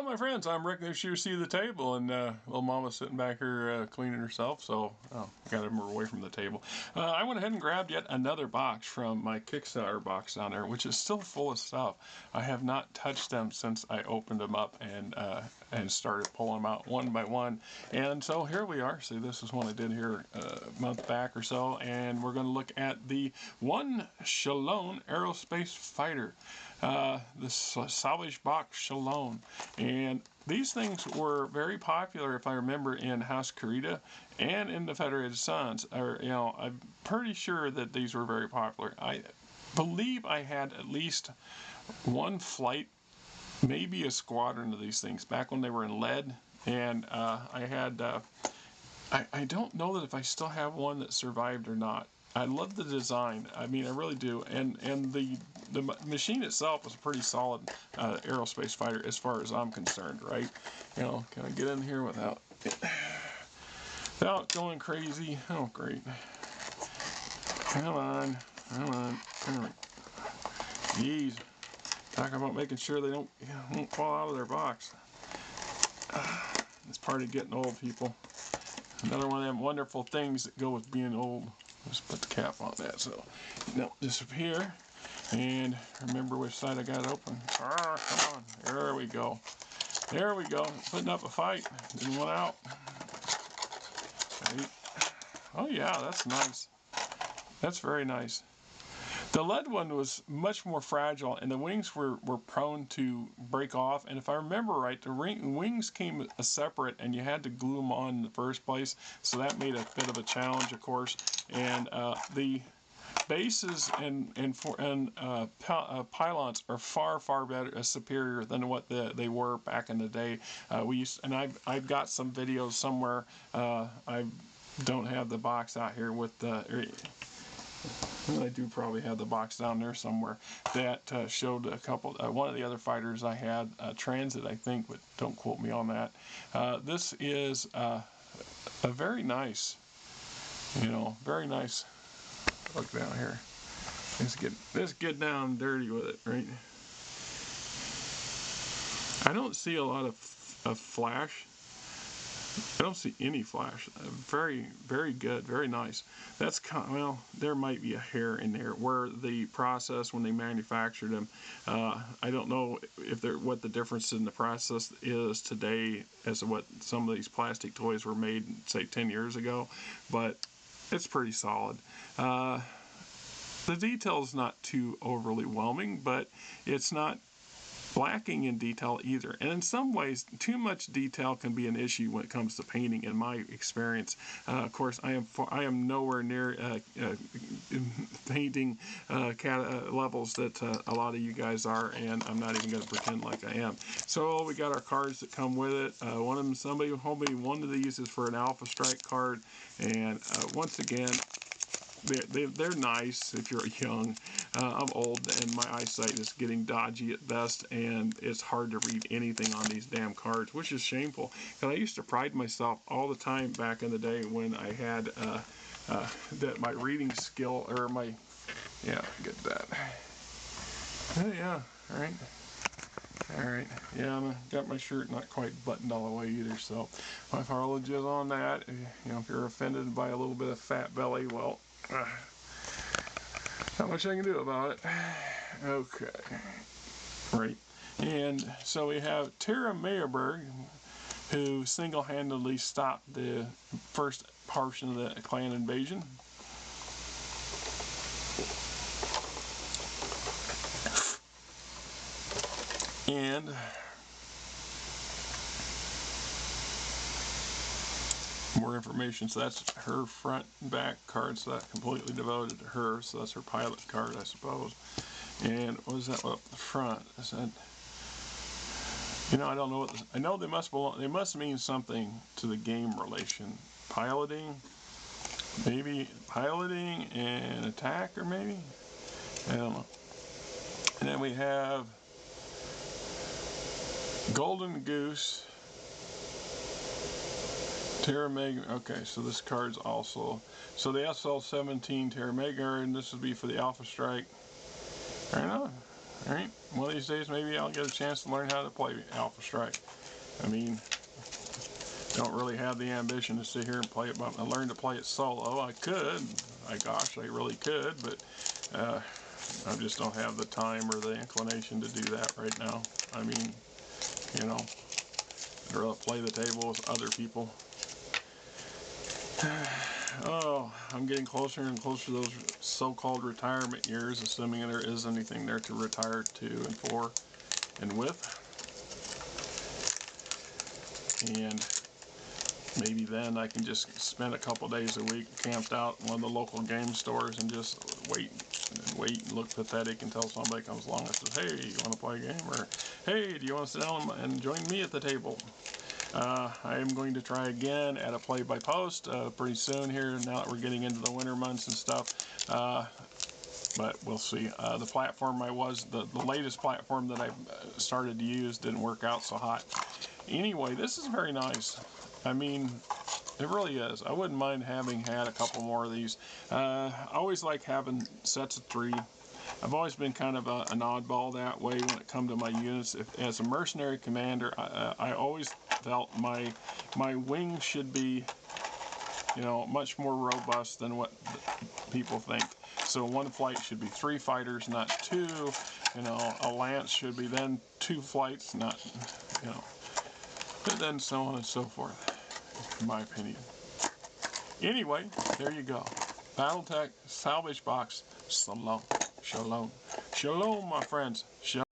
my friends, I'm Rick. There's you see the table, and little mama's sitting back here cleaning herself, so got to move away from the table. I went ahead and grabbed yet another box from my Kickstarter box down there, which is still full of stuff. I have not touched them since I opened them up and started pulling them out one by one. And so here we are. See, this is one I did here a month back or so, and we're going to look at the one Shilone aerospace fighter. The Salvage Box Shilone, and these things were very popular, if I remember, in House Carita and in the Federated Sons. Or I'm pretty sure that these were very popular. I believe I had at least one flight, maybe a squadron of these things back when they were in lead, and I had. I don't know that if I still have one that survived or not. I love the design. I mean, I really do. And the machine itself was a pretty solid aerospace fighter as far as I'm concerned, right? Can I get in here without going crazy? Oh, great. Come on. Jeez. Talk about making sure they won't fall out of their box. It's part of getting old, people. Another one of them wonderful things that go with being old. Just put the cap on that so it don't disappear. And remember which side I got it open. Come on. There we go. There we go. Putting up a fight. Didn't want out. Right. Oh yeah, that's nice. That's very nice. The lead one was much more fragile, and the wings were prone to break off. And if I remember right, the wings came separate, and you had to glue them on in the first place. So that made a bit of a challenge, of course. And the bases and pylons are far better, superior than what they were back in the day. I've got some videos somewhere. I don't have the box out here with the. I do probably have the box down there somewhere that showed a couple. One of the other fighters I had, Transit, I think, but don't quote me on that. This is a very nice, very nice. Look down here. Let's get down dirty with it, right? I don't see a lot of flash. I don't see any flash. Very good, very nice. That's well, there might be a hair in there where the process when they manufactured them. I don't know if what the difference in the process is today as to what some of these plastic toys were made, say 10 years ago, but it's pretty solid. The detail is not too overly whelming, but it's not lacking in detail either. And in some ways, too much detail can be an issue when it comes to painting, in my experience. Of course, I am nowhere near painting levels that a lot of you guys are, and I'm not even going to pretend like I am. So we got our cards that come with it. One of them, somebody told me one of these is for an Alpha Strike card, and once again, they're nice if you're young. I'm old and my eyesight is getting dodgy at best, and it's hard to read anything on these damn cards, which is shameful. And I used to pride myself all the time back in the day when I had that my reading skill, or my, get that. Yeah, alright, yeah, I got my shirt not quite buttoned all the way either, so my apologies on that. If you're offended by a little bit of fat belly, well, not much I can do about it. Okay. Right. And so we have Tara Meyerberg, who single-handedly stopped the first portion of the Clan Invasion. And more information. So that's her front and back card, so that's completely devoted to her. So that's her pilot card, I suppose. And what is that up the front? Is that, I don't know what this, I know they must mean something to the game relation. Piloting, maybe piloting and attack, or maybe, I don't know. And then we have Golden Goose, Terra Mega. Okay, so this card's also, so the SL-17 Terra Mega, and this would be for the Alpha Strike. Right on. Alright, one of these days maybe I'll get a chance to learn how to play Alpha Strike. I mean, don't really have the ambition to sit here and play it, but I learned to play it solo. I could, gosh, I really could, but I just don't have the time or the inclination to do that right now. I mean, you know, I'd rather play the table with other people. Oh, I'm getting closer and closer to those so-called retirement years, assuming there is anything there to retire to and for and with. And maybe then I can just spend a couple days a week camped out in one of the local game stores and just wait and look pathetic until somebody comes along and says, hey, you want to play a game? Or, hey, do you want to sit down and join me at the table? I am going to try again at a play-by-post pretty soon here, now that we're getting into the winter months and stuff. But we'll see. The platform the latest platform that I started to use didn't work out so hot. Anyway, this is very nice. I mean, it really is. I wouldn't mind having had a couple more of these. I always like having sets of 3. I've always been kind of an oddball that way when it comes to my units. As a mercenary commander, I always felt my wings should be, you know, much more robust than what people think. So one flight should be 3 fighters, not 2. You know, a lance should be then 2 flights, not, you know, and then so on and so forth, in my opinion. Anyway, there you go. BattleTech Salvage Box. Shalom. Shalom. Shalom, my friends. Shalom.